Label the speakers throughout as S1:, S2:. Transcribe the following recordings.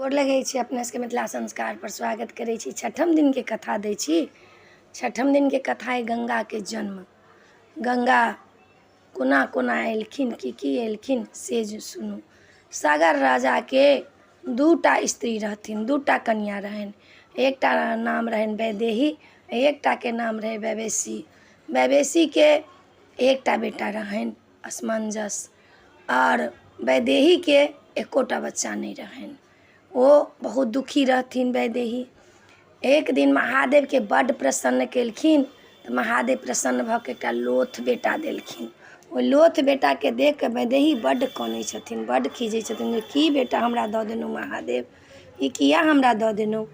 S1: गोर लगै छी अपने सबके मिथिला संस्कार पर स्वागत करै छी। छठम दिन के कथा दै छी। छठम दिन के कथा है गंगा के जन्म। गंगा कोना कोना एलखिन की एलखिन से जो सुनू। सागर राजा के दूटा स्त्री रहथिन, दूटा कन्या रहन। एकटा नाम रहन वैदेही, एकटा के नाम रहे वैवेशी। वैवेशी के एकटा बेटा रहन असमंजस, और वैदेही के एकोटा बच्चा नहीं रहन। वो बहुत दुखी रहथिन वैदेही। एक दिन महादेव के बड्ड प्रसन्न केलखिन तो महादेव प्रसन्न भऽ के एकटा लोथ बेटा देलखिन। ओ लोथ बेटा के देख के वैदेही बड्ड कानै छथिन, बड्ड खीजै छथिन, की बेटा हमरा दऽ देलहुँ महादेव, ई किया हमरा दऽ देलहुँ।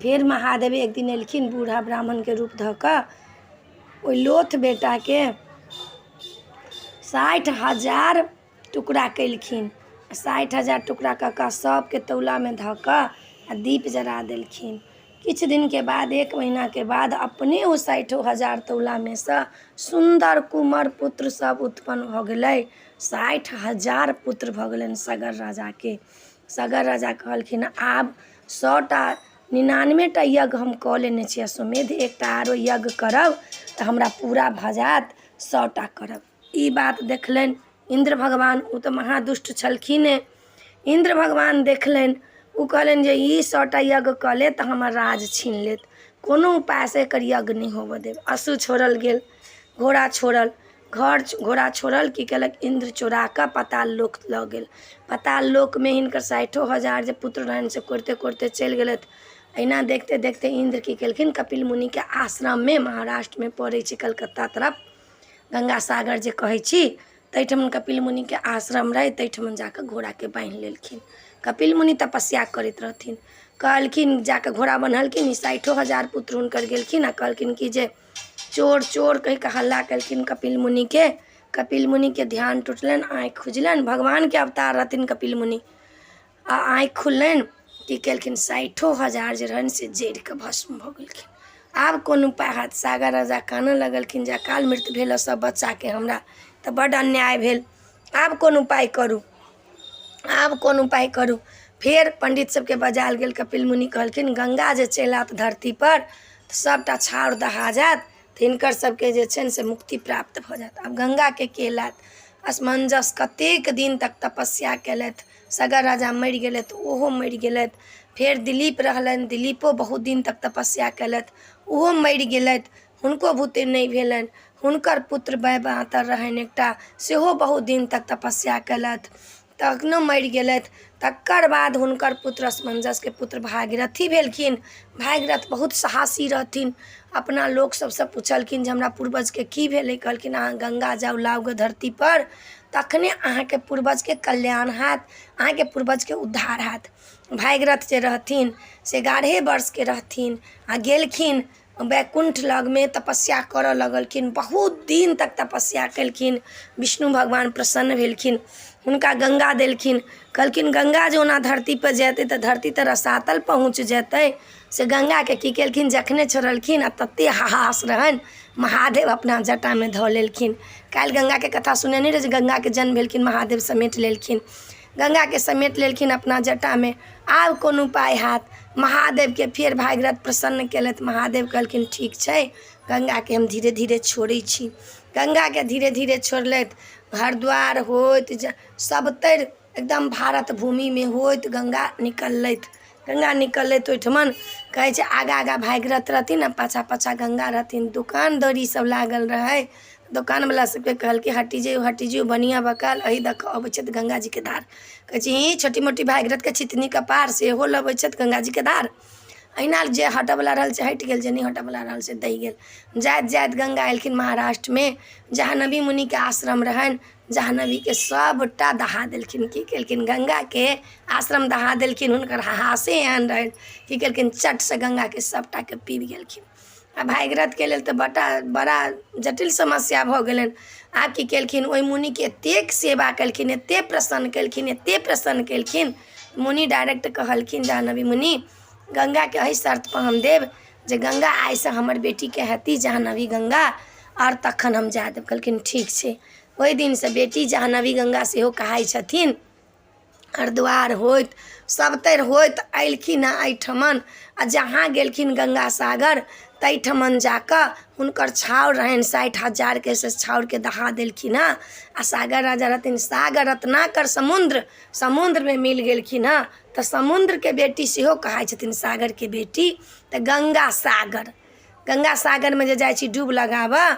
S1: फिर महादेव एक दिन एलखिन बूढ़ा ब्राह्मण के रूप धऽ कऽ। ओइ लोथ बेटा के 60,000 टुकड़ा केलखिन। 60,000 टुकड़ा कऽ कऽ सबके तौला में धऽ कऽ आ दीप जरा देलखिन। किछु दिन के बाद, 1 महीना के बाद, अपने ओ 60,000 तौला में से सुंदर कुंवर पुत्र सब उत्पन्न भऽ गेलै। 60,000 पुत्र भऽ गेलनि सगर राजा के। सगर राजा कहलखिन आब 199टा यज्ञ हम कऽ लेने छी अश्वमेध, एकटा आरो यज्ञ करब तऽ हमरा पूरा भऽ जायत, 100टा करब। ई बात देखलनि इंद्र भगवान, वो तो महादुष्ट छलखिन। इंद्र भगवान देखलनि, वो कहलनि जे ई 100टा यज्ञ कऽ ले तऽ हमर राज छीन लेत, कोनो उपाय से एकर यज्ञ नहीं होबऽ देब। अश्व छोड़ल गेल, घोड़ा छोड़ल, घोड़ा छोड़ल, की केलक इंद्र चोरा कऽ पाताल लोक लऽ गेल। पाताल लोक में हिनकर 60,000 जे पुत्र रहनि से कोरते कोरते चलि गेलथि। अहिना देखते देखते इंद्र की केलखिन, कपिल मुनि के आश्रम में, महाराष्ट्र में पड़ै छै कलकत्ता तरफ, गंगा सागर जे कहै छी, तैठमन कपिल मुनि के आश्रम रहे, तैठमन जाकर घोड़ा के बांधि लेलखिन। कपिल मुनि तपस्या करैत रहथिन। कहलखिन जाकर घोड़ा बन्हलखिन, 60,000 पुत्र हुनकर गेलखिन आ कहलखिन कि जे चोर चोर कहि के हल्ला केलखिन कपिल मुनि के। कपिल मुनि के ध्यान टूटलनि, आँखि खुजलनि, भगवान के अवतार रहथिन कपिल मुनि। आ आँखि खुललनि, की केलखिन 60,000 जे रहनि से जरि के भस्म भऽ गेलखिन। आब कोन उपाय हाथ। सागर राजा कानऽ लगलखिन जे अकाल मृत्यु भेल सब बच्चा के, हमरा तऽ बड्ड अन्याय भेल, आब कोन उपाय करू, आब कोन उपाय करू। फेर पंडित सबके बजायल गेल। कपिल मुनि कहलखिन गंगा जे चलि आयत धरती पर तऽ सबटा छाउर दहा जायत, तऽ हिनकर सबके जे छनि से मुक्ति प्राप्त भऽ जायत। आब गंगा के लायत। असमंजस कतेक दिन तक तपस्या केलथि। सगर राजा मरि गेलथि, ओहो मरि गेलथि। फेर दिलीप रहलनि, दिलीपो बहुत दिन तक तपस्या केलथि, ओहो मरि गेलथि, हुनको बुते नहीं भेलनि। हुनकर पुत्र वैवातर रहनि एकटा, सेहो बहुत दिन तक तपस्या केलथि, तखनो मरि गेलथि। तकर बाद हुनकर पुत्र असमंजस के पुत्र भागीरथी भेलखिन। भागीरथ बहुत साहसी रहथिन, अपना लोक सबसे पूछलखिन जे हमरा पूर्वज के की भेलै। कहलखिन अहाँ गंगा जाउ लाउग धरती पर, तखने अहाँ के पूर्वज के कल्याण हैत, अहाँ के पूर्वज के उद्धार हैत। भागीरथ जे रहथिन से 11 वर्ष के रहथिन आ गेलखिन वैकुंठ लग में, तपस्या करऽ लगलखिन, बहुत दिन तक तपस्या केलखिन। विष्णु भगवान प्रसन्न भेलखिन, हुनका गंगा देलखिन। कहलखिन गंगा जो ओना धरती पर जेतै तऽ धरती तऽ रसातल पहुँच जेतै। से गंगा के की केलखिन, जखने छोड़लखिन आ तते हाहास रहनि, महादेव अपना जटा में धऽ लेलखिन। काल्हि गंगा के कथा सुने नहीं रहे जे गंगा के जन्म भेलखिन, महादेव समेट लेलखिन, गंगा के समेट लेलखिन अपना जटा में। आब कोन उपाय हैत। महादेव के फेर भागीरथ प्रसन्न केलथि। महादेव कहलखिन ठीक छै, गंगा के हम धीरे धीरे छोड़ै छी। गंगा के धीरे धीरे छोड़लथि। हरिद्वार होइत, सबतरि एकदम भारत भूमि में होइत गंगा निकललथि। गंगा निकललथि ओहिठमन कहै छै आगा आगा भागीरथ रहथिन आ पाछा पाछा गंगा रहथिन। दुकान दौरी सब लागल रहै। दोकानवला सबके कहलकै हटी जो बनिया बकाल, एहि दऽ कऽ अबै छथि गंगा जी के धार। कहै छै ही छोटी मोटी भागीरथ के छितनी कपार, सेहो लबै छथि गंगा जी के धार। अहिना जे हटऽवला रहल से हटि गेल, जे नहीं हटऽवला रहल से दहि गेल। जाइत जाइत गंगा एलखिन महाराष्ट्र में, जाह्नवी मुनि के आश्रम रहनि। जाह्नवी के सबटा दहा देलखिन। की केलखिन, गंगा के आश्रम दहा देलखिन। हुनकर हाहासे एहन रहनि, की केलखिन चट से गंगा के सबटा के पीबि गेलखिन। आ भागीरथ के लेल तऽ बड़ा जटिल समस्या भऽ गेलनि। आब की केलखिन, ओहि मुनि के एतेक सेवा केलखिन, एते प्रसन्न केलखिन, एते प्रसन्न केलखिन, मुनि डायरेक्ट कहलखिन जाह्नवी मुनि गंगा के एहि शर्त पर हम देव जे गंगा आइ से हमर बेटी के हेती जाह्नवी गंगा, और तखन हम जा देब। कहलखिन ठीक छै। ओहि दिन से बेटी जाह्नवी गंगा सेहो कहाइ छथिन। हरिद्वार होइत सबतर होइत अएलखिन एहिठमन आ जहाँ गेलखिन गंगा सागर तैठमन जाकऽ हुनकर छाउर रहनि 60,000 के से छाउरके दहा देलखिन हँ आ सागर राजा रहथिन सागर रत्नाकर समुद्र में मिल गेलखिन हँ तऽ समुद्रके बेटी सेहो कहै छथिन सागरके बेटी तऽ गंगा सागरमे जे जाइ छी डूब लगाबऽ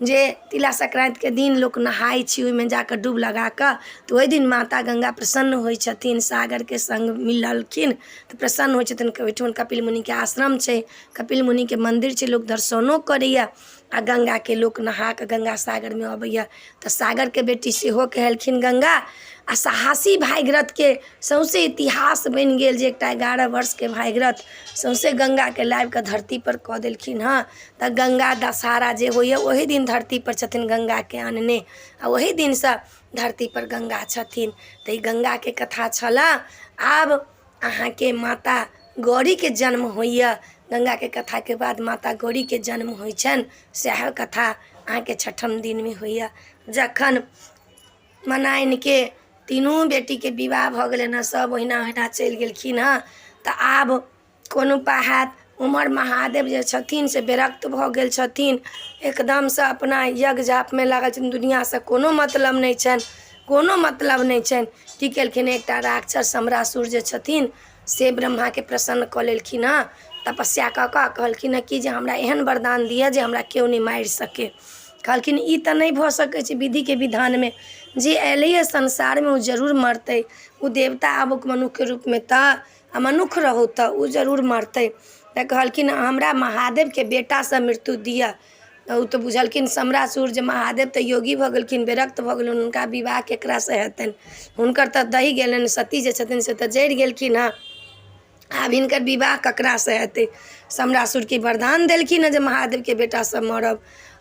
S1: जे तिला संक्रांतिके दिन लोक नहाइ छी ओहिमे जाकऽ डूब लगाकऽ तऽ ओहि दिन माता गंगा प्रसन्न होइ छथिन सागरके संग मिललखिन तऽ प्रसन्न होइ छथिन। ओहिठाम कपिल मुनिके आश्रम छै, कपिल मुनिके मंदिर छै, लोक दर्शनो करैया आ गंगाके लोक नहा कऽ गंगा सागरमे अबैया। तऽ सागरके बेटी सेहो कहलखिन गंगा आ साहसी भागीरथके सौंसे इतिहास बनि गेल जे एकटा 11 वर्षके भागीरथ सौंसे गंगाके लाबि कऽ धरती पर कऽ देलखिन हँ। तऽ गंगा दशहरा जे होइए ओही दिन धरती पर छथिन गंगाके आनने आ ओही दिनसँ धरती पर गंगा छथिन। तऽ ई गंगाके कथा छलऽ। आब अहाँके माता गौरीके जन्म होइए, गंगाके कथाके बाद माता गौरीके जन्म होइ छनि, सएह कथा अहाँके छठम दिनमे होइए। जखन मनाइनके तीनों बेटीके विवाह भऽ गेलनि हँ, सब ओहिना चलि गेलखिन हँ, तऽ आब कोनो उपाय हैत। उमहर महादेव जे छथिन से विरक्त भऽ गेल छथिन, एकदमसँ अपना यज्ञ जापमे लागल छथिन, दुनिआँसँ कोनो मतलब नहि छनि, कोनो मतलब नहि छनि। की केलखिन एकटा राक्षस सम्रासुर जे छथिन से ब्रह्माके प्रसन्न कऽ लेलखिन हँ, तपस्या कऽ कऽ कहलखिन हँ कि जे हमरा एहन वरदान दिअ जे हमरा केओ नहि मारि सके। कहलखिन ई तऽ नहि भऽ सकै छै, विधिके विधानमे जे अयलैए संसारमे ओ जरूर मरतै, ओ देवता आबुक मनुष्यके रूपमे तऽ मनुष्य रहू तऽ ओ जरूर मरतै। तऽ कहलखिन हमरा महादेवके बेटासँ मृत्यु दिअ। ओ तऽ बुझलखिन सम्रासुर जे महादेव तऽ योगी भऽ गेलखिन, विरक्त भऽ गेलखिन, हुनका विवाह केकरासँ हेतनि, हुनकर तऽ दहि गेलनि, सती जे छथिन से तऽ जरि गेलखिन हँ, आब हिनकर विवाह ककरासँ हेतै। सम्रासुरके वरदान देलखिन हँ जे महादेवके बेटासँ मरब।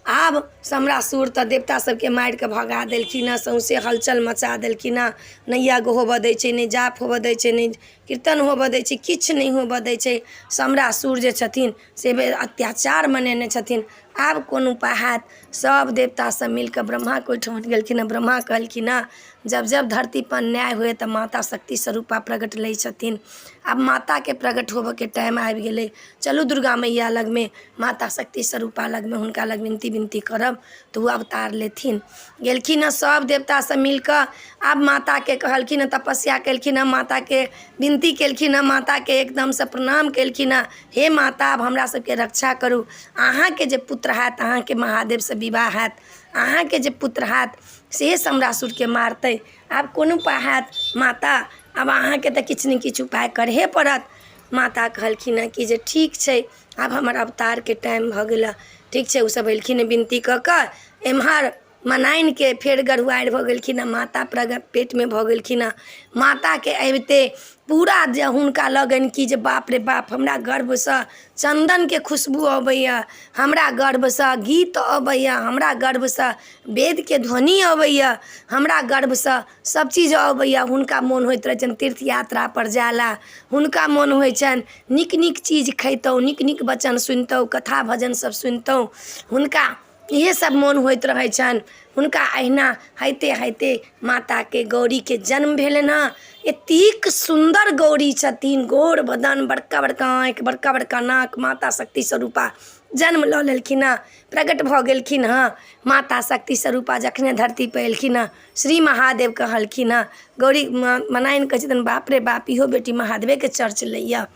S1: आब सम्रासुर तऽ देवता सबके मारि कऽ भगा देलखिन हँ, सौंसे हलचल मचा देलखिन हँ, नहि यज्ञ होबऽ दै छै, नहि जाप होबऽ दै छै, नहि कीर्तन होबऽ दै छै, किछु नहि होबऽ दै छै। सम्रासुर जे छथिन से अत्याचार मनेने छथिन। आब कोन उपाय हैत। सब देवता सब मिलकऽ ब्रह्माके ओहिठाम गेलखिन हँ। ब्रह्मा कहलखिन हँ जब जब धरती पर न्याय हुए तऽ माता शक्ति स्वरूपा प्रगट लै छथिन। आब माताके प्रगट होबऽके टाइम आबि गेलै, चलू दुर्गा मैया लगमे, माता शक्ति स्वरूपा लगमे, हुनका लग विनती करब तऽ ओ अवतार लेथिन। गेलखिन हँ सब देवता सब मिलकऽ, आब माताके कहलखिन हँ, तपस्या केलखिन हँ, माताके विनती केलखिन हँ, माताके एकदमसँ प्रणाम केलखिन हँ, हे माता आब हमरा सबके रक्षा करू, अहाँके जे पुत्र हैत, अहाँके महादेवसँ विवाह हैत, अहाँके जे पुत्र हैत से सम्रासुरके मारतै। आब कोन उपाय हैत माता, आब अहाँके तऽ किछु ने किछु उपाय करहे पड़त। माता कहलखिन हँ कि जे ठीक छै, आब हमर अवतारके टाइम भऽ गेल, ठीक छै। ओसब अएलखिन विनती कऽ कऽ, एम्हर मनाइनके फेर गरुआरि भऽ गेलखिन हँ, माता प्रगट पेटमे भऽ गेलखिन हँ। माताके अबिते पूरा जे हुनका लगनि कि जे बाप रे बाप, हमरा गर्भसँ चन्दनके खुशबू अबैए, हमरा गर्भसँ गीत अबैए, हमरा गर्भसँ वेदके ध्वनि अबैए, हमरा गर्भसँ सब चीज अबैए। हुनका मोन होइत रहै छनि तीर्थ यात्रा पर जायला, हुनका मोन होइ छनि नीक नीक चीज खैतहुँ, नीक नीक वचन सुनितहुँ, कथा भजन सब सुनितहुँ, हुनका इहे सब मोन होइत रहै छनि। हुनका अहिना होइते होइते माताके गौरीके जन्म भेलनि हँ। एतेक सुन्दर गौरी छथिन, गोर बदन, बड़का बड़का आँखि, बड़का बड़का नाक, माता शक्ति स्वरूपा जन्म लऽ लेलखिन हँ, प्रगट भऽ गेलखिन हँ। माता शक्ति स्वरूपा जखने धरती पर एलखिन हँ, श्री महादेव कहलखिन हँ, गौरी मनाइन कहै छथिन बाप रे बाप, इहो बेटी महादेवेके चर्च लैया,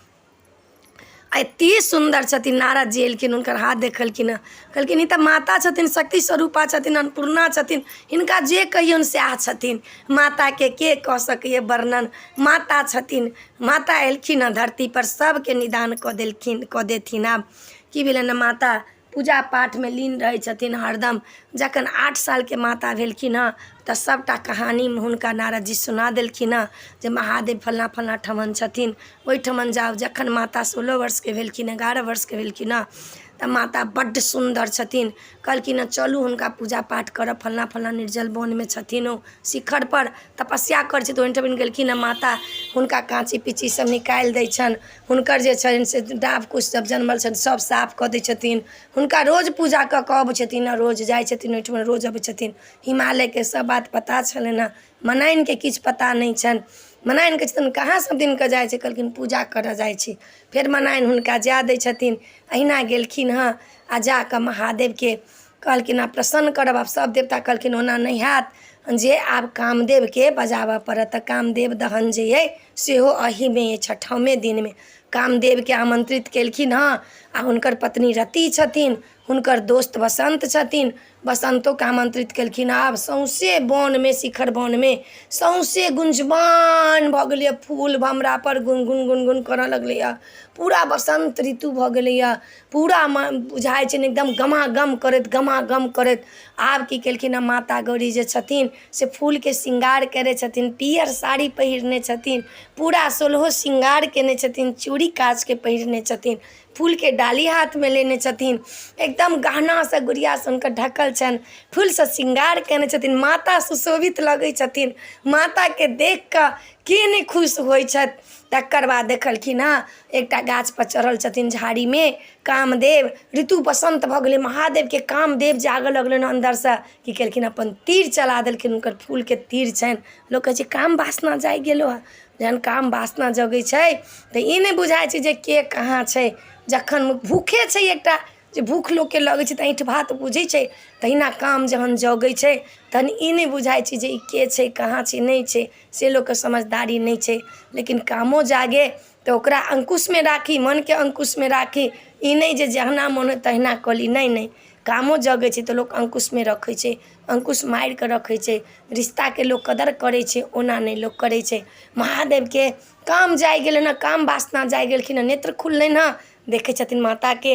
S1: एतेक सुन्दर छथिन। नारद जी एलखिन, हुनकर हाथ देखलखिन हँ, कहलखिन ई तऽ माता छथिन, शक्ति स्वरूपा छथिन, अन्नपूर्णा छथिन, हिनका जे कहियौन सएह छथिन, माताके के कऽ सकैए वर्णन, माता छथिन। माता एलखिन हँ धरती पर, सबके निदान कऽ देथिन। आब की भेलनि हँ, माता पूजा पाठमे लीन रहै छथिन हरदम। जखन 8 सालके माता भेलखिन हँ तऽ सबटा कहानी हुनका नारद जी सुना देलखिन हँ जे महादेव फल्लाँ फल्लाँ ठमन छथिन, ओहिठमन जाउ। जखन माता 16 वर्षके भेलखिन, 11 वर्षके भेलखिन हँ तऽ माता बड्ड सुन्दर छथिन। कहलखिन हँ चलू हुनका पूजा पाठ करब, फल्लाँ फल्लाँ निर्जल वनमे छथिन, ओ शिखर पर तपस्या करै छथिन। ओहिठमन गेलखिन हँ, माता हुनका काँची पीची सब निकालि दै छनि, हुनकर जे छनि से डाभ कुश सब जनमल छनि सब साफ कऽ दै छथिन। हुनका रोज पूजा कऽ कऽ अबै छथिन, रोज जाइ छथिन ओहिठमा, रोज अबै छथिन। हिमालयके सब बात पता छलनि हँ, मनाइनके किछु पता नहि छनि। मनाइन कहै छथिन कहाँ सब दिनके जाइ छै, कहलखिन पूजा करऽ जाइ छी। फेर मनाइन हुनका जाय दै छथिन। अहिना गेलखिन हँ आ जाकऽ महादेवके कहलखिन आब प्रसन्न करब। आब सब देवता कहलखिन ओना नहि हैत, जे आब कामदेवके बजाबऽ पड़त। तऽ कामदेव दहन जे अइ सेहो एहिमे अइ, 6ठमे दिनमे कामदेवके आमन्त्रित केलखिन हँ। आ हुनकर पत्नी रति छथिन, हुनकर दोस्त बसंत छथिन, बसंतोके आमन्त्रित केलखिन। आब सौंसे बनमे, शिखर बनमे सौंसे गुंजबान भऽ गेलैए, फूल भमरापर गुनगुन गुनगुन करऽ लगलैए। पूरा बसंत ऋतु भऽ गेलैए, पूरा बुझाइ छै ने एकदम गमागम करैत। आब की केलखिन हँ, माता गौरी जे छथिन से फूलके श्रृंगार करै छथिन, पियर साड़ी पहिरने छथिन, पूरा 16 श्रृंगार केने छथिन, चूड़ी काँचके पहिरने छथिन, फूलके डाली हाथमे लेने छथिन, एकदम गहनासँ गुड़ियासँ हुनकर ढकल छनि, फूलसँ श्रृंगार केने छथिन, माता सुशोभित लगै छथिन। माताके देख कऽ के नहि खुश होइ छथि। तकर बाद देखलखिन हँ एकटा गाछपर चढ़ल छथिन झाड़ीमे कामदेव। ऋतु बसंत भऽ गेलै, महादेवके कामदेव जागऽ लगलनि अन्दरसँ। की केलखिन, अपन तीर चला देलखिन, हुनकर फूलके तीर छनि। लोक कहै छै काम वासना जागि गेलो हँ। जहन काम वासना जगै छै तऽ ई नहि बुझाइ छै जे के कहाँ छै। जखन भूखे छै एकटा, जे भूख लोकके लगै छै तऽ ऐंठ भात बुझै छै, तहिना काम जहन जगै छै तहन ई नहि बुझाइ छै जे ई के छै, कहाँ छै, नहि छै, से लोकके समझदारी नहि छै। लेकिन कामो जागे तऽ ओकरा अंकुशमे राखी, मनके अंकुशमे राखी। ई नहि जे जहिना मोन होइ तहिना कली, नहि। कामो जगै छै तऽ लोक अंकुशमे रखै छै, अंकुश मारि कऽ रखै छै। रिश्ताके लोक कदर करै छै, ओना नहि लोक करै छै। महादेवके काम जागि गेलनि हँ, काम वासना जागि गेलखिन हँ, नेत्र खुललनि हँ। देखै छथिन माताके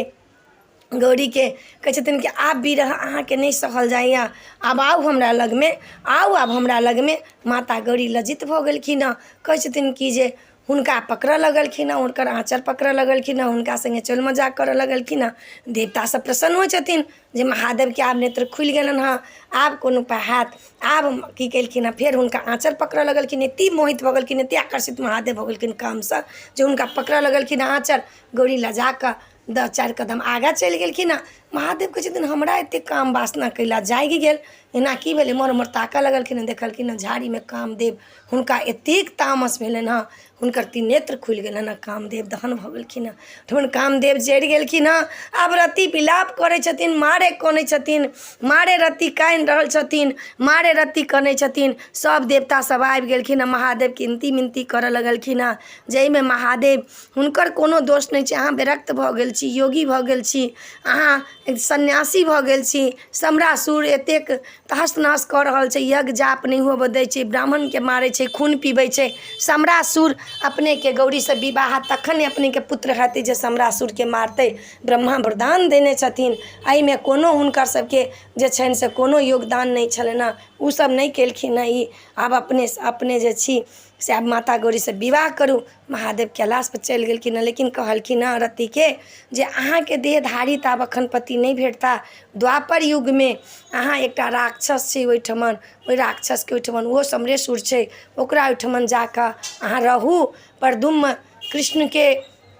S1: गौरीके, कहै छथिन कि आब बिरह अहाँके नहि सहल जाइए, आब आउ हमरा लगमे, आउ आब हमरा लगमे। माता गौरी लज्जित भऽ गेलखिन हँ। कहै छथिन कि जे हुनका पकड़ऽ लगलखिन हँ, हुनकर आँचर पकड़ऽ लगलखिन हँ, हुनका सङ्गे चल मजाक करऽ लगलखिन हँ। देवतासब प्रसन्न होइ छथिन जे महादेवके आब नेत्र खुलि गेलनि हँ, आब कोन उपाय हैत। आब की केलखिन हँ, फेर हुनका आँचर पकड़ऽ लगलखिन। एतेक मोहित भऽ गेलखिन, एतेक आकर्षित महादेव भऽ गेलखिन कामसँ, जे हुनका पकड़ऽ लगलखिन हँ आँचर। गौरी लजा कऽ 4 कदम आगाँ चलि गेलखिन हँ। महादेव कहै छथिन हमरा एतेक काम वासना कैला जागि गेल, एना की भेलै। मोर ताकऽ लगलखिन हँ, देखलखिन हँ झाड़ीमे कामदेव। हुनका एतेक तामस भेलनि हँ, हुनकर त्रिनेत्र खुलि गेलनि हँ, कामदेव दहन भऽ गेलखिन हँ। ठमन कामदेव जरि गेलखिन हँ। आब रति विलाप करै छथिन, मारे कनै छथिन, मारे रति कानि रहल छथिन, मारे रति कनै छथिन। सब देवता सब आबि गेलखिन हँ, महादेवके इनती मिनती करऽ लगलखिन हँ, जाहिमे महादेव हुनकर कोनो दोष नहि छै। अहाँ विरक्त भऽ गेल छी, योगी भऽ गेल छी, अहाँ सन्यासी भऽ गेल छी। सम्रासुर एतेक तहस नहस कऽ रहल छै, यज्ञ जाप नहि होबऽ दै छै, ब्राह्मणके मारै छै, खून पीबै छै। सम्रासुर अपनेके गौरीसँ विवाह तखन अपनेके पुत्र हेतै जे सम्रासुरके मारतै। ब्रह्मा वरदान देने छथिन, एहिमे कोनो हुनकर सबके जे छनि से कोनो योगदान नहि छलनि हँ। ओसब नहि केलखिन हँ ई। आब अपने जे छी से आब माता गौरीसँ विवाह करू। महादेव कैलाशपर चलि गेलखिन हँ, लेकिन कहलखिन हँ रतिके जे अहाँके देहधारी तऽ आब एखन पति नहि भेटता। द्वापर युगमे अहाँ एकटा राक्षस छै ओहिठमन, ओहि राक्षसके ओहिठमन ओहो सम्रेसुर छै, ओकरा ओहिठमन जाकऽ अहाँ रहू। प्रद्युम्न कृष्णके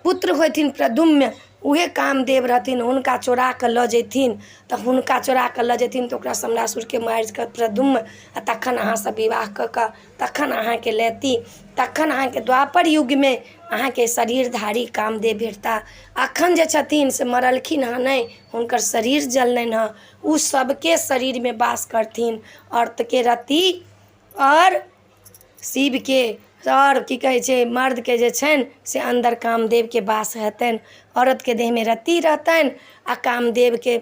S1: पुत्र होथिन प्रद्युम्न, उहे कामदेव रहथिन, हुनका चोरा कऽ लऽ जेथिन। तऽ हुनका चोरा कऽ लऽ जेथिन तऽ ओकरा सम्रासुरके मारि कऽ प्रद्युम्न, आ तखन अहाँसँ विवाह कऽ कऽ तखन अहाँके लेती। तखन अहाँके द्वापर युगमे अहाँके शरीरधारी कामदेव भेटता। अखन जे छथिन से मरलखिन हँ नहि, हुनकर शरीर जललनि हँ। ओ सबके शरीरमे वास करथिन, औरतके रति आओर शिवके, और की कहै छै मर्दके जे छनि से अन्दर कामदेवके वास हेतनि। औरतके देहमे रति रहतनि आ कामदेवके,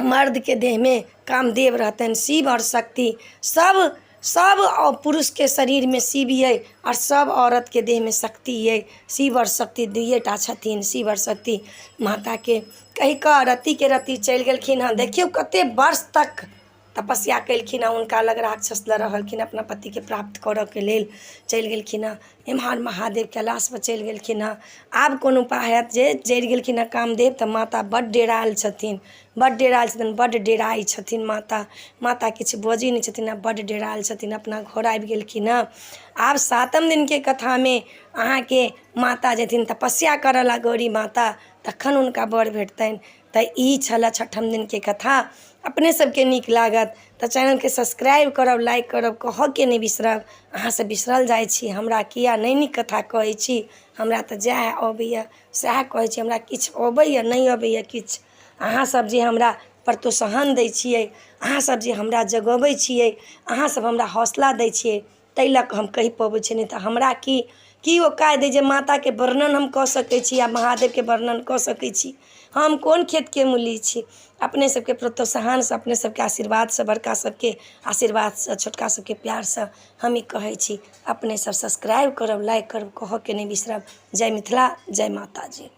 S1: मर्दके देहमे कामदेव रहतनि। शिव और शक्ति सब पुरुषके शरीरमे शिव अइ, और सब औरतके देहमे शक्ति अइ। शिव और शक्ति दुइएटा छथिन, शिव और शक्ति। माताके कहि कऽ रतिके रति चलि गेलखिन हँ। देखियौ कतेक वर्ष तक तपस्या केलखिन हँ, हुनका लग राक्षस लड़ रहलखिन अपना पतिके प्राप्त करऽके लेल चलि गेलखिन हँ। एम्हर महादेव कैलाशपर चलि गेलखिन हँ। आब कोन उपाय हैत, जे जरि गेलखिन हँ कामदेव तऽ माता बड्ड डेरायल छथिन, बड्ड डेराइ छथिन माता किछु बजै नहि छथिन, आब बड्ड डेरायल छथिन, अपना घर आबि गेलखिन हँ। आब 7म दिनके कथामे अहाँके माता जेथिन तपस्या करऽ गौरी माता, तखन हुनका बर भेटतनि। तऽ ई छलै 6ठम दिनके कथा। अपने सबके नीक लागत तऽ चैनल के सब्सक्राइब करब, लाइक करब, कहके नहीं बिसरब। अहाँ से बिसरल जाइ छी, हमरा किया नहीं नीक कथा कहै छी। हमरा तऽ जएह अबैया सएह कहै छी, हमरा किछु अबैया नहीं अबैया किछु। अहाँ सब जे हमरा प्रोत्साहन दै छियै, अहाँ सब जे हमरा जगबै छियै, अहाँ सब हमरा हौसला दै छियै, ताहि लऽ कऽ हम कहि पबै छी। नहीं तऽ हमरा की औकात अइ जे माताके वर्णन हम कऽ सकै छी आ महादेवके वर्णन कऽ सकै छी। हम कोन खेतके मूली छी। अपने सबके प्रोत्साहनसँ, अपने सबके आशीर्वादसँ, बड़का सबके आशीर्वादसँ, छोटका सबके प्यारसँ हम ई कहै छी। अपने सब सब्सक्राइब करब, लाइक करब, कहके नहीं बिसरब। जय मिथिला, जय माता जी।